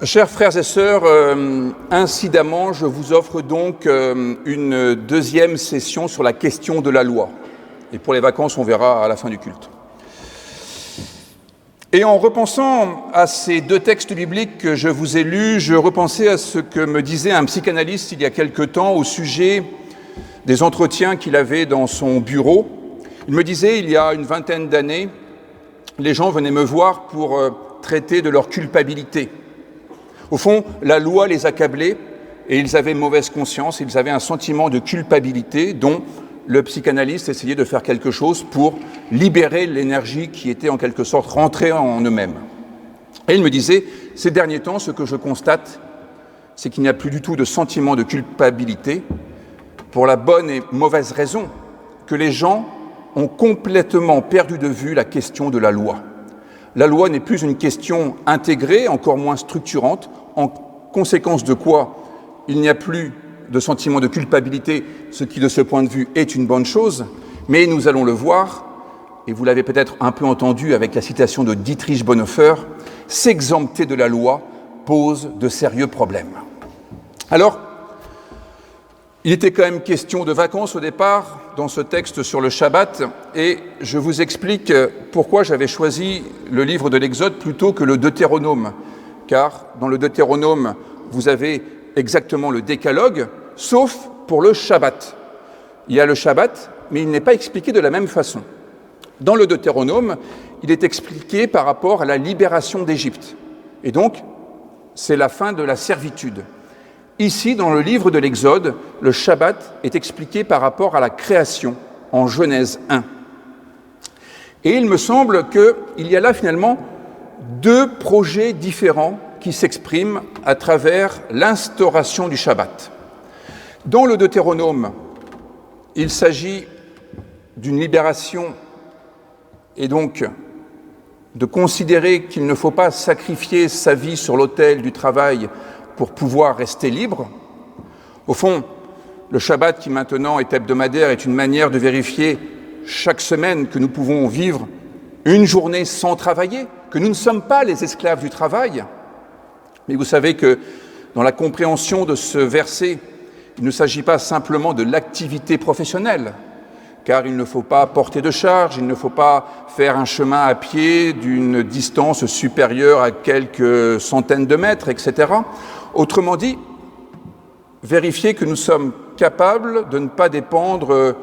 Chers frères et sœurs, incidemment, je vous offre donc une deuxième session sur la question de la loi. Et pour les vacances, on verra à la fin du culte. Et en repensant à ces deux textes bibliques que je vous ai lus, je repensais à ce que me disait un psychanalyste il y a quelque temps au sujet des entretiens qu'il avait dans son bureau. Il me disait, il y a une vingtaine d'années, les gens venaient me voir pour traiter de leur culpabilité. Au fond, la loi les accablait et ils avaient mauvaise conscience, ils avaient un sentiment de culpabilité dont le psychanalyste essayait de faire quelque chose pour libérer l'énergie qui était en quelque sorte rentrée en eux-mêmes. Et il me disait, ces derniers temps, ce que je constate, c'est qu'il n'y a plus du tout de sentiment de culpabilité pour la bonne et mauvaise raison que les gens ont complètement perdu de vue la question de la loi. La loi n'est plus une question intégrée, encore moins structurante, en conséquence de quoi il n'y a plus de sentiment de culpabilité, ce qui de ce point de vue est une bonne chose, mais nous allons le voir, et vous l'avez peut-être un peu entendu avec la citation de Dietrich Bonhoeffer, s'exempter de la loi pose de sérieux problèmes. Alors, il était quand même question de vacances au départ dans ce texte sur le Shabbat et je vous explique pourquoi j'avais choisi le livre de l'Exode plutôt que le Deutéronome. Car dans le Deutéronome, vous avez exactement le décalogue, sauf pour le Shabbat. Il y a le Shabbat, mais il n'est pas expliqué de la même façon. Dans le Deutéronome, il est expliqué par rapport à la libération d'Égypte. Et donc, c'est la fin de la servitude. Ici, dans le livre de l'Exode, le Shabbat est expliqué par rapport à la création, en Genèse 1. Et il me semble qu'il y a là finalement deux projets différents qui s'expriment à travers l'instauration du Shabbat. Dans le Deutéronome, il s'agit d'une libération et donc de considérer qu'il ne faut pas sacrifier sa vie sur l'autel du travail pour pouvoir rester libre. Au fond, le Shabbat, qui maintenant est hebdomadaire, est une manière de vérifier chaque semaine que nous pouvons vivre une journée sans travailler, que nous ne sommes pas les esclaves du travail. Mais vous savez que dans la compréhension de ce verset, il ne s'agit pas simplement de l'activité professionnelle, car il ne faut pas porter de charge, il ne faut pas faire un chemin à pied d'une distance supérieure à quelques centaines de mètres, etc. Autrement dit, vérifier que nous sommes capables de ne pas dépendre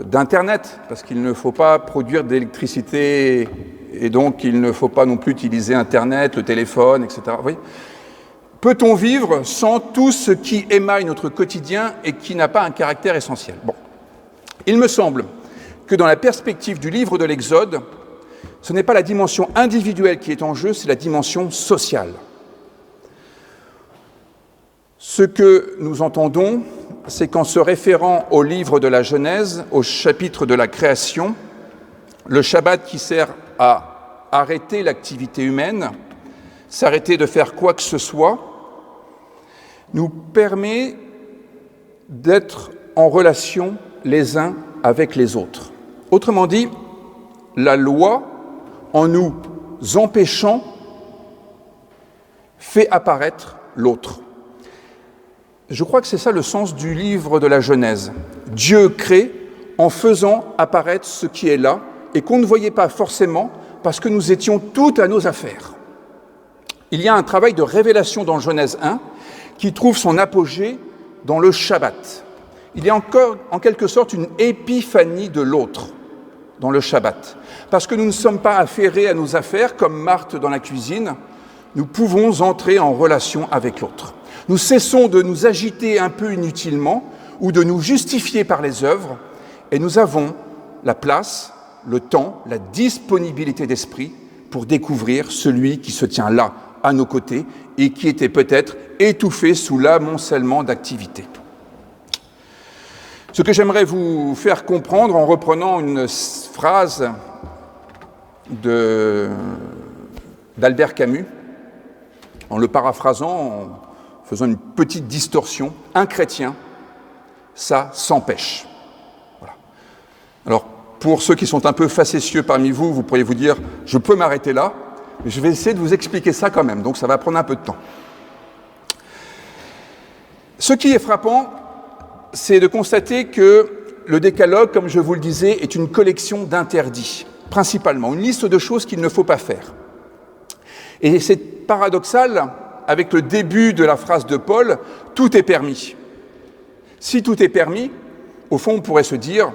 d'Internet, parce qu'il ne faut pas produire d'électricité et donc il ne faut pas non plus utiliser Internet, le téléphone, etc. Oui. Peut-on vivre sans tout ce qui émaille notre quotidien et qui n'a pas un caractère essentiel ? Bon. Il me semble que dans la perspective du livre de l'Exode, ce n'est pas la dimension individuelle qui est en jeu, c'est la dimension sociale. Ce que nous entendons, c'est qu'en se référant au livre de la Genèse, au chapitre de la création, le Shabbat qui sert à arrêter l'activité humaine, s'arrêter de faire quoi que ce soit, nous permet d'être en relation les uns avec les autres. Autrement dit, la loi, en nous empêchant, fait apparaître l'autre. Je crois que c'est ça le sens du livre de la Genèse. Dieu crée en faisant apparaître ce qui est là et qu'on ne voyait pas forcément parce que nous étions tout à nos affaires. Il y a un travail de révélation dans Genèse 1 qui trouve son apogée dans le Shabbat. Il y a encore en quelque sorte une épiphanie de l'autre dans le Shabbat. Parce que nous ne sommes pas affairés à nos affaires comme Marthe dans la cuisine, nous pouvons entrer en relation avec l'autre. Nous cessons de nous agiter un peu inutilement ou de nous justifier par les œuvres et nous avons la place, le temps, la disponibilité d'esprit pour découvrir celui qui se tient là, à nos côtés et qui était peut-être étouffé sous l'amoncellement d'activités. Ce que j'aimerais vous faire comprendre en reprenant une phrase d'Albert Camus, en le paraphrasant, en faisant une petite distorsion, un chrétien, ça s'empêche. Voilà. Alors, pour ceux qui sont un peu facétieux parmi vous, vous pourriez vous dire, je peux m'arrêter là, mais je vais essayer de vous expliquer ça quand même, donc ça va prendre un peu de temps. Ce qui est frappant, c'est de constater que le décalogue, comme je vous le disais, est une collection d'interdits, principalement, une liste de choses qu'il ne faut pas faire. Et c'est paradoxal, avec le début de la phrase de Paul, « tout est permis ». Si tout est permis, au fond, on pourrait se dire,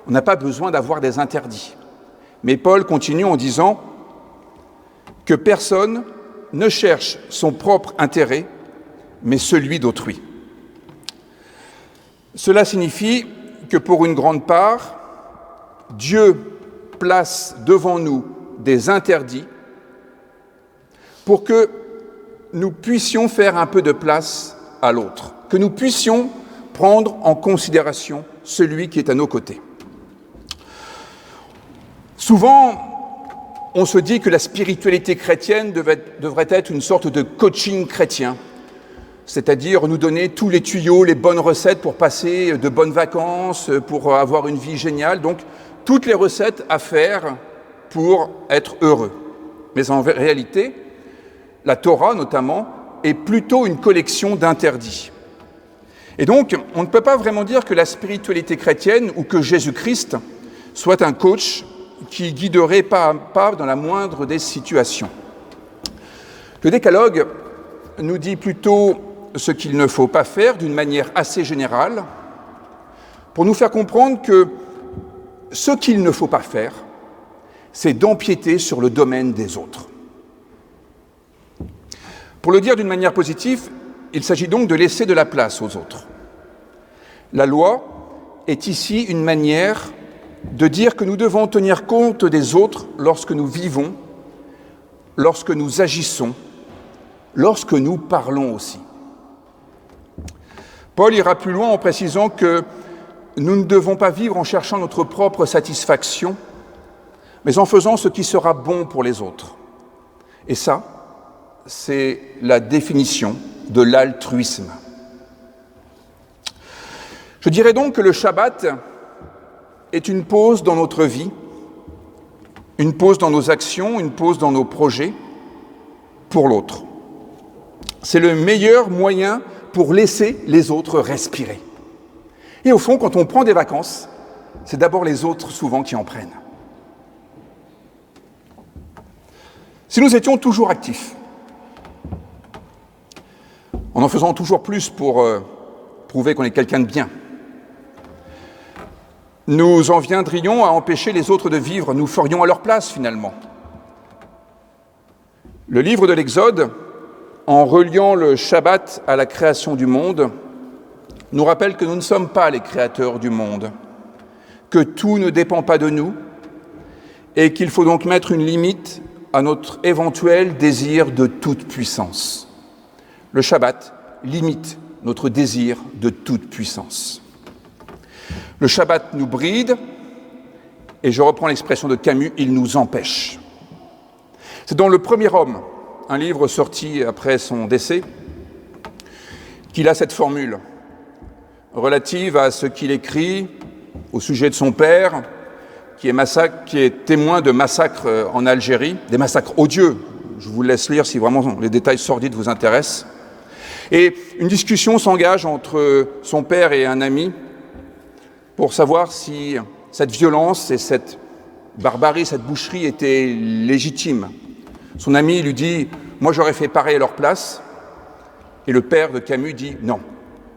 on n'a pas besoin d'avoir des interdits. Mais Paul continue en disant que personne ne cherche son propre intérêt, mais celui d'autrui. Cela signifie que pour une grande part, Dieu place devant nous des interdits pour que nous puissions faire un peu de place à l'autre, que nous puissions prendre en considération celui qui est à nos côtés. Souvent, on se dit que la spiritualité chrétienne devrait être une sorte de coaching chrétien, c'est-à-dire nous donner tous les tuyaux, les bonnes recettes pour passer de bonnes vacances, pour avoir une vie géniale, donc toutes les recettes à faire pour être heureux. Mais en réalité, la Torah notamment est plutôt une collection d'interdits. Et donc, on ne peut pas vraiment dire que la spiritualité chrétienne ou que Jésus-Christ soit un coach qui guiderait pas à pas dans la moindre des situations. Le décalogue nous dit plutôt ce qu'il ne faut pas faire d'une manière assez générale pour nous faire comprendre que ce qu'il ne faut pas faire, c'est d'empiéter sur le domaine des autres. Pour le dire d'une manière positive, il s'agit donc de laisser de la place aux autres. La loi est ici une manière de dire que nous devons tenir compte des autres lorsque nous vivons, lorsque nous agissons, lorsque nous parlons aussi. Paul ira plus loin en précisant que nous ne devons pas vivre en cherchant notre propre satisfaction, mais en faisant ce qui sera bon pour les autres. Et ça, c'est la définition de l'altruisme. Je dirais donc que le Shabbat est une pause dans notre vie, une pause dans nos actions, une pause dans nos projets pour l'autre. C'est le meilleur moyen pour laisser les autres respirer. Et au fond, quand on prend des vacances, c'est d'abord les autres souvent qui en prennent. Si nous étions toujours actifs, en faisant toujours plus pour prouver qu'on est quelqu'un de bien, nous en viendrions à empêcher les autres de vivre, nous ferions à leur place finalement. Le livre de l'Exode, en reliant le Shabbat à la création du monde, nous rappelle que nous ne sommes pas les créateurs du monde, que tout ne dépend pas de nous et qu'il faut donc mettre une limite à notre éventuel désir de toute puissance. Le Shabbat limite notre désir de toute puissance. Le Shabbat nous bride, et je reprends l'expression de Camus, il nous empêche. C'est dans Le Premier Homme, un livre sorti après son décès, qu'il a cette formule relative à ce qu'il écrit au sujet de son père, qui est témoin de massacres en Algérie, des massacres odieux. Je vous laisse lire si vraiment les détails sordides vous intéressent. Et une discussion s'engage entre son père et un ami pour savoir si cette violence et cette barbarie, cette boucherie étaient légitimes. Son ami lui dit « Moi, j'aurais fait pareil à leur place ». Et le père de Camus dit « Non,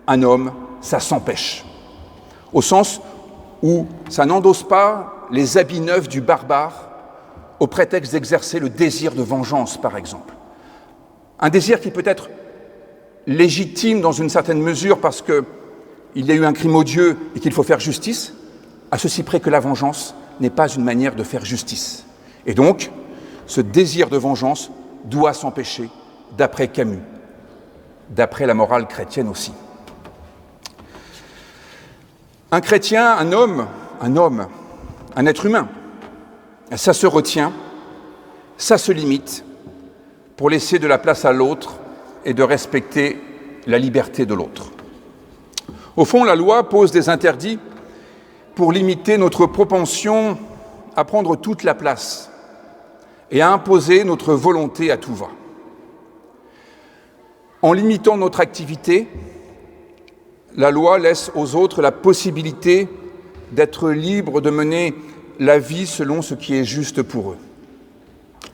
un homme, ça s'empêche ». Au sens où ça n'endosse pas les habits neufs du barbare au prétexte d'exercer le désir de vengeance, par exemple. Un désir qui peut être légitime dans une certaine mesure parce qu'il y a eu un crime odieux et qu'il faut faire justice, à ceci près que la vengeance n'est pas une manière de faire justice. Et donc, ce désir de vengeance doit s'empêcher, d'après Camus, d'après la morale chrétienne aussi. Un chrétien, un homme, un être humain, ça se retient, ça se limite pour laisser de la place à l'autre et de respecter la liberté de l'autre. Au fond, la loi pose des interdits pour limiter notre propension à prendre toute la place et à imposer notre volonté à tout va. En limitant notre activité, la loi laisse aux autres la possibilité d'être libres de mener la vie selon ce qui est juste pour eux.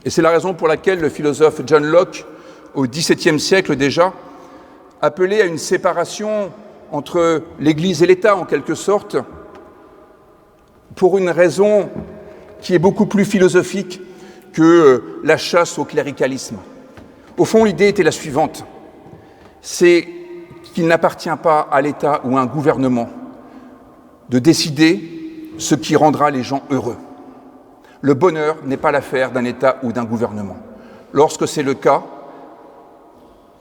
Et c'est la raison pour laquelle le philosophe John Locke, au XVIIe siècle déjà, appelait à une séparation entre l'Église et l'État, en quelque sorte, pour une raison qui est beaucoup plus philosophique que la chasse au cléricalisme. Au fond, l'idée était la suivante, c'est qu'il n'appartient pas à l'État ou à un gouvernement de décider ce qui rendra les gens heureux. Le bonheur n'est pas l'affaire d'un État ou d'un gouvernement. Lorsque c'est le cas,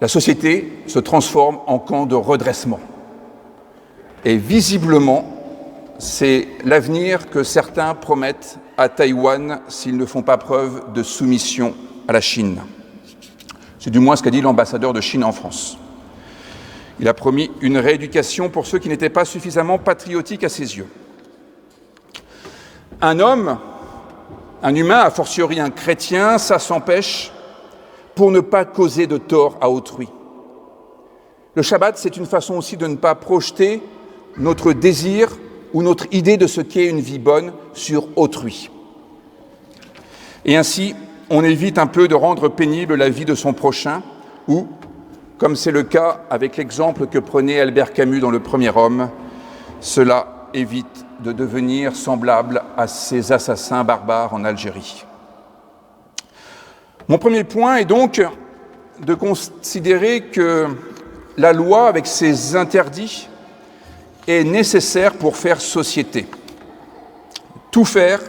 la société se transforme en camp de redressement. Et visiblement, c'est l'avenir que certains promettent à Taïwan s'ils ne font pas preuve de soumission à la Chine. C'est du moins ce qu'a dit l'ambassadeur de Chine en France. Il a promis une rééducation pour ceux qui n'étaient pas suffisamment patriotiques à ses yeux. Un homme, un humain, a fortiori un chrétien, ça s'empêche pour ne pas causer de tort à autrui. Le Shabbat, c'est une façon aussi de ne pas projeter notre désir ou notre idée de ce qu'est une vie bonne sur autrui. Et ainsi, on évite un peu de rendre pénible la vie de son prochain ou, comme c'est le cas avec l'exemple que prenait Albert Camus dans Le Premier Homme, cela évite de devenir semblable à ces assassins barbares en Algérie. Mon premier point est donc de considérer que la loi, avec ses interdits, est nécessaire pour faire société. Tout faire,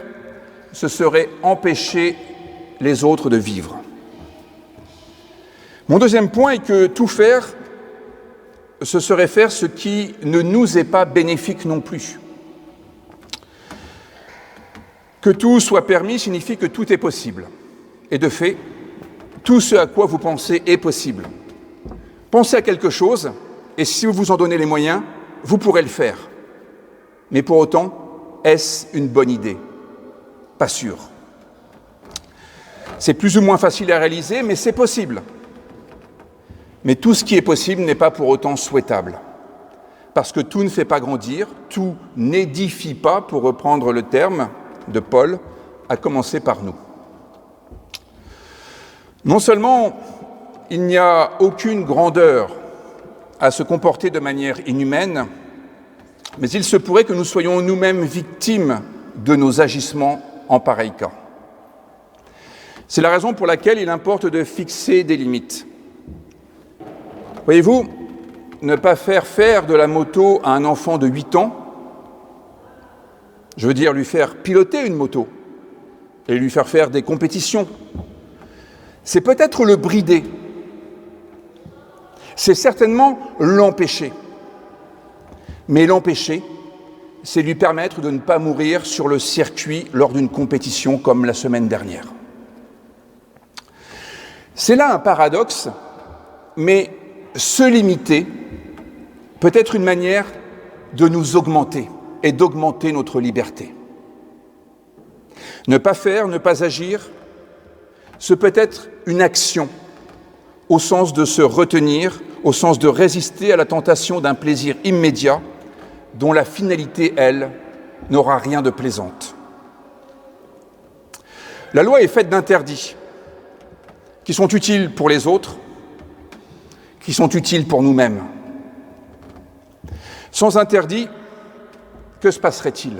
ce serait empêcher les autres de vivre. Mon deuxième point est que tout faire, ce serait faire ce qui ne nous est pas bénéfique non plus. Que tout soit permis signifie que tout est possible. Et de fait, tout ce à quoi vous pensez est possible. Pensez à quelque chose, et si vous vous en donnez les moyens, vous pourrez le faire. Mais pour autant, est-ce une bonne idée? Pas sûr. C'est plus ou moins facile à réaliser, mais c'est possible. Mais tout ce qui est possible n'est pas pour autant souhaitable. Parce que tout ne fait pas grandir, tout n'édifie pas, pour reprendre le terme de Paul, à commencer par nous. Non seulement il n'y a aucune grandeur à se comporter de manière inhumaine, mais il se pourrait que nous soyons nous-mêmes victimes de nos agissements en pareil cas. C'est la raison pour laquelle il importe de fixer des limites. Voyez-vous, ne pas faire de la moto à un enfant de 8 ans, je veux dire lui faire piloter une moto et lui faire des compétitions, c'est peut-être le brider, c'est certainement l'empêcher. Mais l'empêcher, c'est lui permettre de ne pas mourir sur le circuit lors d'une compétition comme la semaine dernière. C'est là un paradoxe, mais se limiter peut être une manière de nous augmenter et d'augmenter notre liberté. Ne pas faire, ne pas agir, ce peut être une action au sens de se retenir, au sens de résister à la tentation d'un plaisir immédiat dont la finalité, elle, n'aura rien de plaisante. La loi est faite d'interdits qui sont utiles pour les autres, qui sont utiles pour nous-mêmes. Sans interdit, que se passerait-il?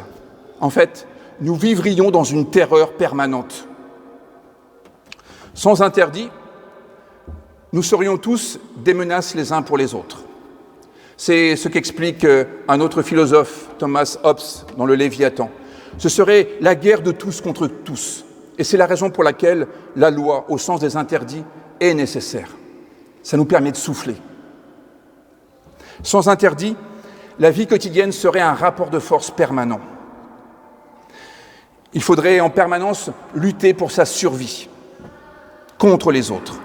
En fait, nous vivrions dans une terreur permanente. Sans interdit, nous serions tous des menaces les uns pour les autres. C'est ce qu'explique un autre philosophe, Thomas Hobbes, dans le Léviathan. Ce serait la guerre de tous contre tous. Et c'est la raison pour laquelle la loi, au sens des interdits, est nécessaire. Ça nous permet de souffler. Sans interdit, la vie quotidienne serait un rapport de force permanent. Il faudrait en permanence lutter pour sa survie contre les autres.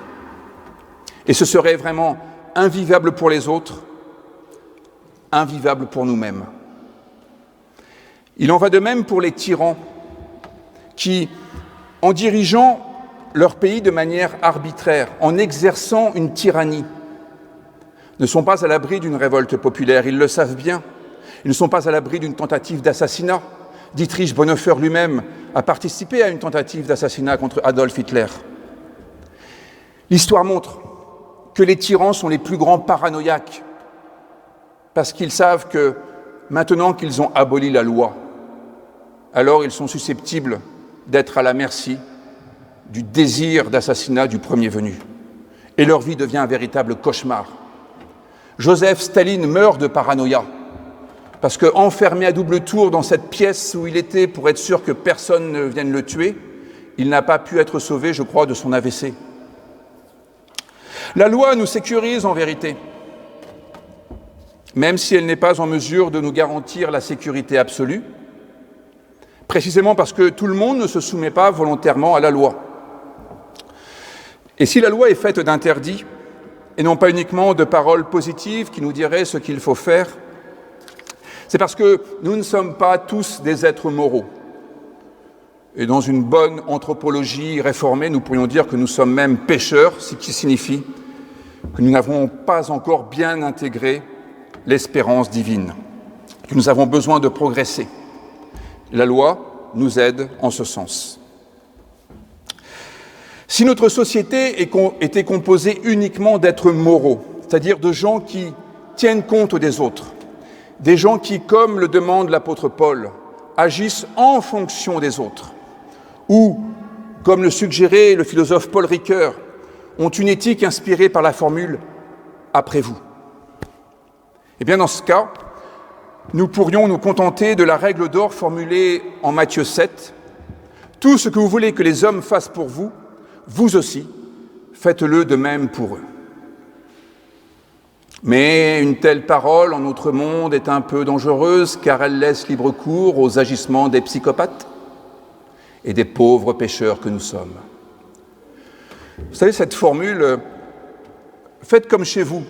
Et ce serait vraiment invivable pour les autres, invivable pour nous-mêmes. Il en va de même pour les tyrans qui, en dirigeant leur pays de manière arbitraire, en exerçant une tyrannie, ne sont pas à l'abri d'une révolte populaire, ils le savent bien. Ils ne sont pas à l'abri d'une tentative d'assassinat. Dietrich Bonhoeffer lui-même a participé à une tentative d'assassinat contre Adolf Hitler. L'histoire montre que les tyrans sont les plus grands paranoïaques parce qu'ils savent que maintenant qu'ils ont aboli la loi, alors ils sont susceptibles d'être à la merci du désir d'assassinat du premier venu. Et leur vie devient un véritable cauchemar. Joseph Staline meurt de paranoïa parce qu'enfermé à double tour dans cette pièce où il était pour être sûr que personne ne vienne le tuer, il n'a pas pu être sauvé, je crois, de son AVC. La loi nous sécurise en vérité, même si elle n'est pas en mesure de nous garantir la sécurité absolue, précisément parce que tout le monde ne se soumet pas volontairement à la loi. Et si la loi est faite d'interdits, et non pas uniquement de paroles positives qui nous diraient ce qu'il faut faire, c'est parce que nous ne sommes pas tous des êtres moraux. Et dans une bonne anthropologie réformée, nous pourrions dire que nous sommes même pécheurs, ce qui signifie que nous n'avons pas encore bien intégré l'espérance divine, que nous avons besoin de progresser. La loi nous aide en ce sens. Si notre société était composée uniquement d'êtres moraux, c'est-à-dire de gens qui tiennent compte des autres, des gens qui, comme le demande l'apôtre Paul, agissent en fonction des autres, ou, comme le suggérait le philosophe Paul Ricoeur, ont une éthique inspirée par la formule « après vous ». Eh bien, dans ce cas, nous pourrions nous contenter de la règle d'or formulée en Matthieu 7 « Tout ce que vous voulez que les hommes fassent pour vous, vous aussi, faites-le de même pour eux ». Mais une telle parole en notre monde est un peu dangereuse car elle laisse libre cours aux agissements des psychopathes et des pauvres pécheurs que nous sommes. Vous savez, cette formule « faites comme chez vous »,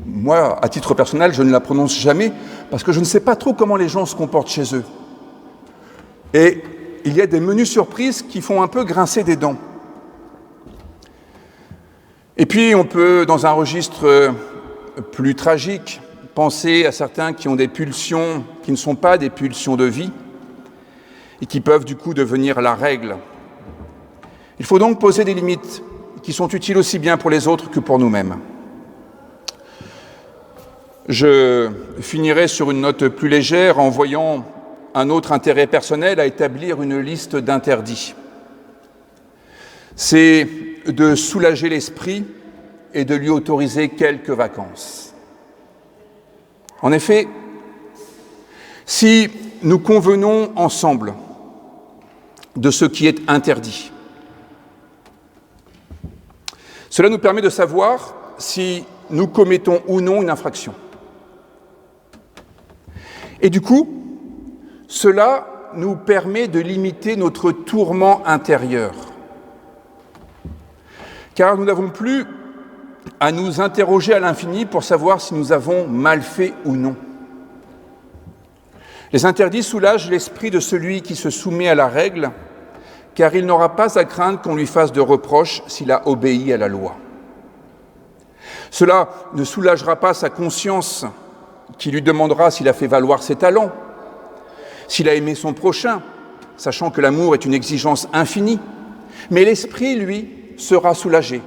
moi, à titre personnel, je ne la prononce jamais parce que je ne sais pas trop comment les gens se comportent chez eux. Et il y a des menues surprises qui font un peu grincer des dents. Et puis, on peut, dans un registre plus tragique, penser à certains qui ont des pulsions qui ne sont pas des pulsions de vie et qui peuvent du coup devenir la règle. Il faut donc poser des limites qui sont utiles aussi bien pour les autres que pour nous-mêmes. Je finirai sur une note plus légère en voyant un autre intérêt personnel à établir une liste d'interdits. C'est de soulager l'esprit et de lui autoriser quelques vacances. En effet, si nous convenons ensemble de ce qui est interdit, cela nous permet de savoir si nous commettons ou non une infraction. Et du coup, cela nous permet de limiter notre tourment intérieur. Car nous n'avons plus à nous interroger à l'infini pour savoir si nous avons mal fait ou non. Les interdits soulagent l'esprit de celui qui se soumet à la règle, car il n'aura pas à craindre qu'on lui fasse de reproches s'il a obéi à la loi. Cela ne soulagera pas sa conscience, qui lui demandera s'il a fait valoir ses talents, s'il a aimé son prochain, sachant que l'amour est une exigence infinie. Mais l'esprit, lui, sera soulagé,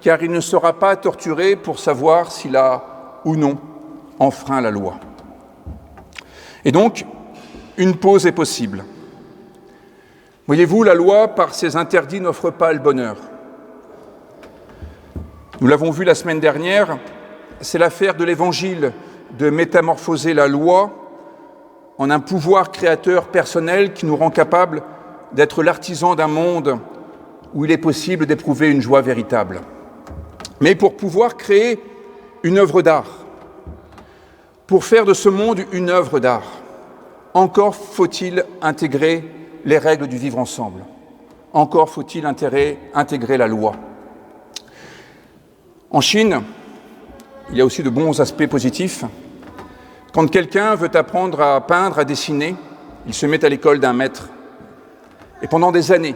car il ne sera pas torturé pour savoir s'il a ou non enfreint la loi. Et donc, une pause est possible. Voyez-vous, la loi, par ses interdits, n'offre pas le bonheur. Nous l'avons vu la semaine dernière, c'est l'affaire de l'Évangile de métamorphoser la loi en un pouvoir créateur personnel qui nous rend capables d'être l'artisan d'un monde où il est possible d'éprouver une joie véritable. Mais pour pouvoir créer une œuvre d'art, pour faire de ce monde une œuvre d'art, encore faut-il intégrer les règles du vivre ensemble. Encore faut-il intégrer la loi. En Chine, il y a aussi de bons aspects positifs. Quand quelqu'un veut apprendre à peindre, à dessiner, il se met à l'école d'un maître. Et pendant des années,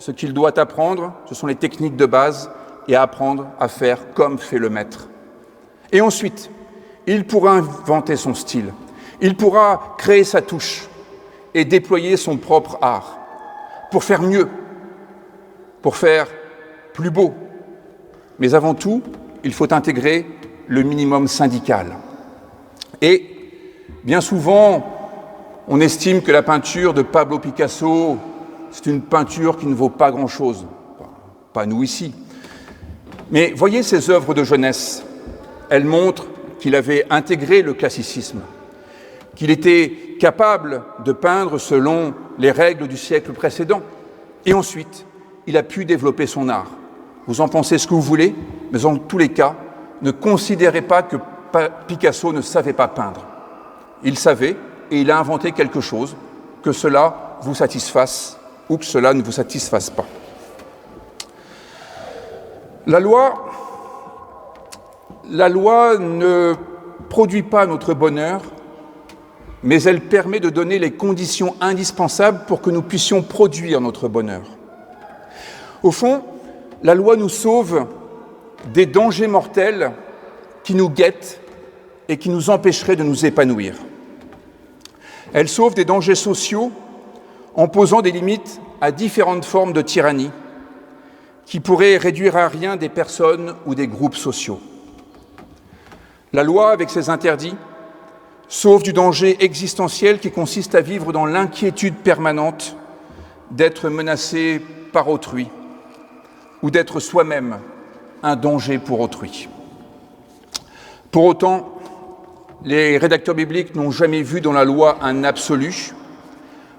ce qu'il doit apprendre, ce sont les techniques de base et apprendre à faire comme fait le maître. Et ensuite, il pourra inventer son style, il pourra créer sa touche et déployer son propre art pour faire mieux, pour faire plus beau. Mais avant tout, il faut intégrer le minimum syndical. Et bien souvent, on estime que la peinture de Pablo Picasso, c'est une peinture qui ne vaut pas grand-chose. Pas nous ici. Mais voyez ces œuvres de jeunesse. Elles montrent qu'il avait intégré le classicisme, qu'il était capable de peindre selon les règles du siècle précédent. Et ensuite, il a pu développer son art. Vous en pensez ce que vous voulez, mais en tous les cas, ne considérez pas que Picasso ne savait pas peindre. Il savait et il a inventé quelque chose, que cela vous satisfasse ou que cela ne vous satisfasse pas. La loi ne produit pas notre bonheur, mais elle permet de donner les conditions indispensables pour que nous puissions produire notre bonheur. Au fond, la loi nous sauve des dangers mortels qui nous guettent et qui nous empêcheraient de nous épanouir. Elle sauve des dangers sociaux en posant des limites à différentes formes de tyrannie qui pourraient réduire à rien des personnes ou des groupes sociaux. La loi, avec ses interdits, sauve du danger existentiel qui consiste à vivre dans l'inquiétude permanente d'être menacé par autrui ou d'être soi-même un danger pour autrui. Pour autant, les rédacteurs bibliques n'ont jamais vu dans la loi un absolu.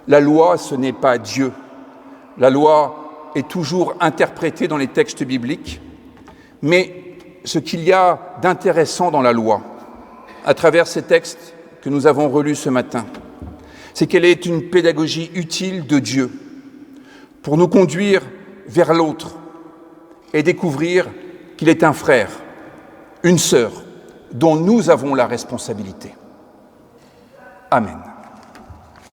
La loi, ce n'est pas Dieu. La loi est toujours interprétée dans les textes bibliques, mais ce qu'il y a d'intéressant dans la loi, à travers ces textes que nous avons relus ce matin, c'est qu'elle est une pédagogie utile de Dieu pour nous conduire vers l'autre et découvrir qu'il est un frère, une sœur, dont nous avons la responsabilité. Amen.